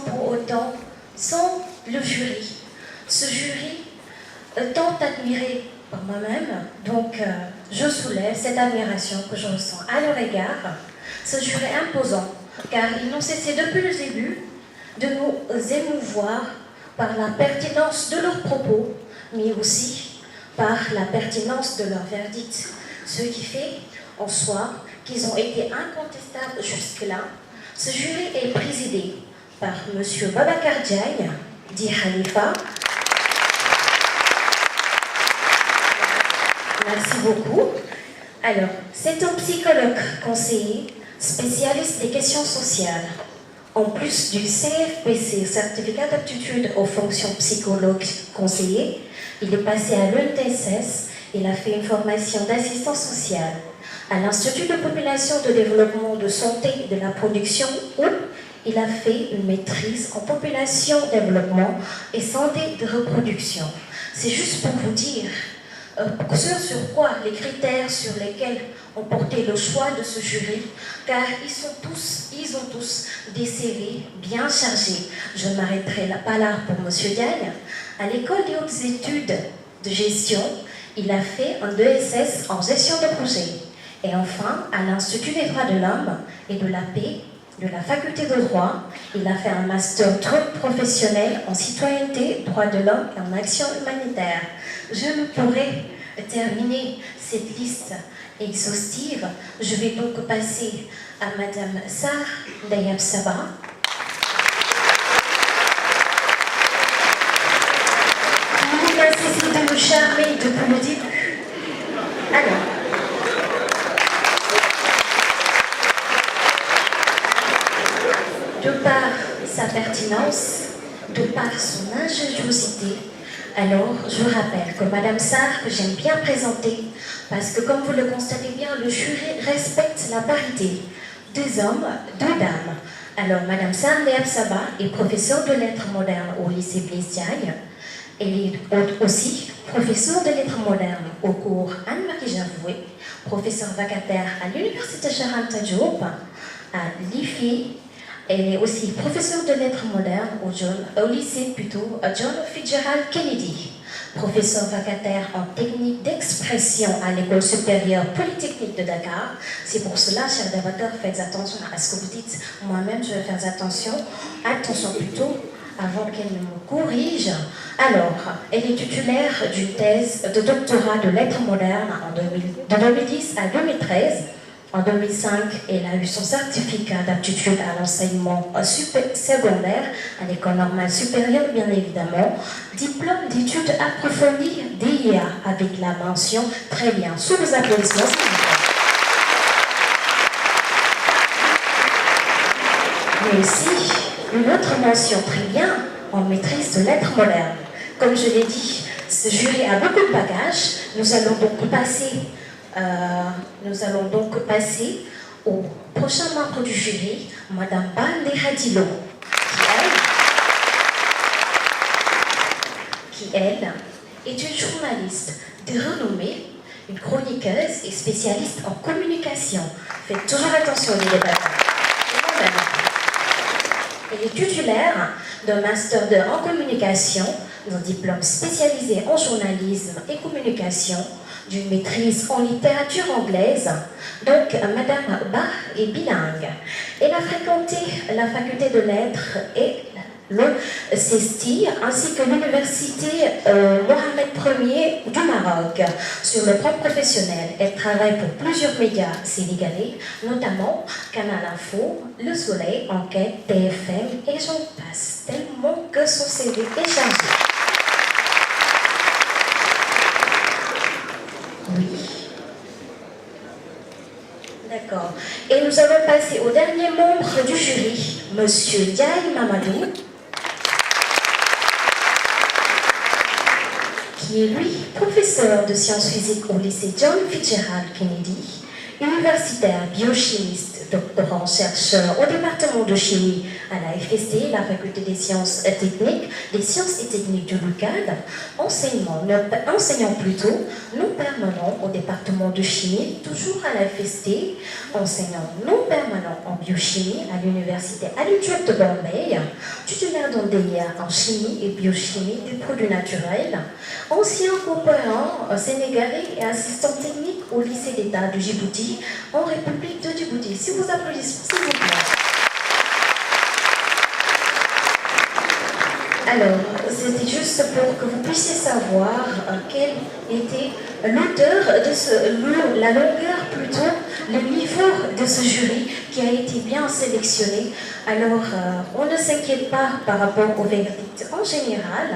pour autant sans le jury. Ce jury, tant admiré par moi-même, donc je soulève cette admiration que je ressens à leur égard, ce jury imposant, car ils n'ont cessé depuis le début de nous émouvoir par la pertinence de leurs propos, mais aussi par la pertinence de leur verdict, ce qui fait en soi qu'ils ont été incontestables jusque-là. Ce jury est présidé par M. Babacar Diagne, dit Khalifa. Merci beaucoup. Alors, c'est un psychologue conseiller, spécialiste des questions sociales. En plus du CFPC, certificat d'aptitude aux fonctions psychologue conseiller, il est passé à l'ENTSS. Il a fait une formation d'assistance sociale à l'Institut de population de développement de santé de la production, où il a fait une maîtrise en population, développement et santé de reproduction. C'est juste pour vous dire sur quoi les critères sur lesquels ont porté le choix de ce jury, car ils ont tous des CV bien chargés. Je ne m'arrêterai pas là pour M. Diagne. À l'école des hautes études de gestion, il a fait un DSS en gestion de projet. Et enfin, à l'Institut des droits de l'homme et de la paix de la faculté de droit, il a fait un master professionnel en citoyenneté, droits de l'homme et en action humanitaire. Je ne pourrais terminer cette liste exhaustive. Je vais donc passer à Madame Sarr Dayab Saba. Vous n'avez cessé de nous charmer depuis le début. Alors, de par sa pertinence, de par son ingéniosité, alors je rappelle que Madame Sarr, que j'aime bien présenter, parce que comme vous le constatez bien, le jury respecte la parité, 2 hommes, 2 dames. Alors Madame Sarr Dayab Saba est professeure de lettres modernes au lycée Blaise Diagne. Elle est aussi professeure de lettres modernes au cours Anne-Marie Javoué, professeure vacataire à l'université Cheikh Anta Diop, à l'IFI. Elle est aussi professeure de lettres modernes au lycée John Fitzgerald Kennedy, professeure vacataire en technique d'expression à l'école supérieure polytechnique de Dakar. C'est pour cela, chers débatteurs, faites attention à ce que vous dites. Moi-même, je vais faire attention plutôt, avant qu'elle ne me corrige. Alors, elle est titulaire d'une thèse de doctorat de lettres modernes de 2010 à 2013. En 2005, elle a eu son certificat d'aptitude à l'enseignement secondaire à l'école normale supérieure, bien évidemment. Diplôme d'études approfondies DIA avec la mention très bien. Sous les applaudissements, s'il vous plaît. Mais aussi, une autre mention très bien en maîtrise de lettres modernes. Comme je l'ai dit, ce jury a beaucoup de bagages. Nous allons donc passer au prochain membre du jury, Madame Bande Hadilo, qui elle est une journaliste de renommée, une chroniqueuse et spécialiste en communication. Faites toujours attention aux débatteurs. Elle est titulaire d'un master en communication, d'un diplôme spécialisé en journalisme et communication, d'une maîtrise en littérature anglaise. Donc, Madame Ba est bilingue. Elle a fréquenté la faculté de lettres et le CESTI, ainsi que l'université Mohamed Ier du Maroc. Sur le plan professionnel, elle travaille pour plusieurs médias sénégalais, notamment Canal Info, Le Soleil, Enquête, TFM, et j'en passe, tellement que son CV est chargé. Oui. D'accord. Et nous allons passer au dernier membre du jury, Monsieur Diaye Mamadou, qui est lui professeur de sciences physiques au lycée John Fitzgerald Kennedy, universitaire, biochimiste, doctorant, chercheur au département de chimie à la FST, la faculté des sciences et techniques du LUCAD, enseignant plutôt non permanent au département département de chimie, toujours à la FST, enseignant non permanent en biochimie à l'université Al-Ujoub de Bombay, titulaire d'un DEA en chimie et biochimie des produits naturels, ancien coopérant sénégalais et assistant technique au lycée d'État de Djibouti en République de Djibouti. Si vous applaudissez, s'il vous plaît. Alors, c'était juste pour que vous puissiez savoir quelle était l'auteur de la longueur plutôt, le niveau de ce jury qui a été bien sélectionné. Alors, on ne s'inquiète pas par rapport au verdict en général.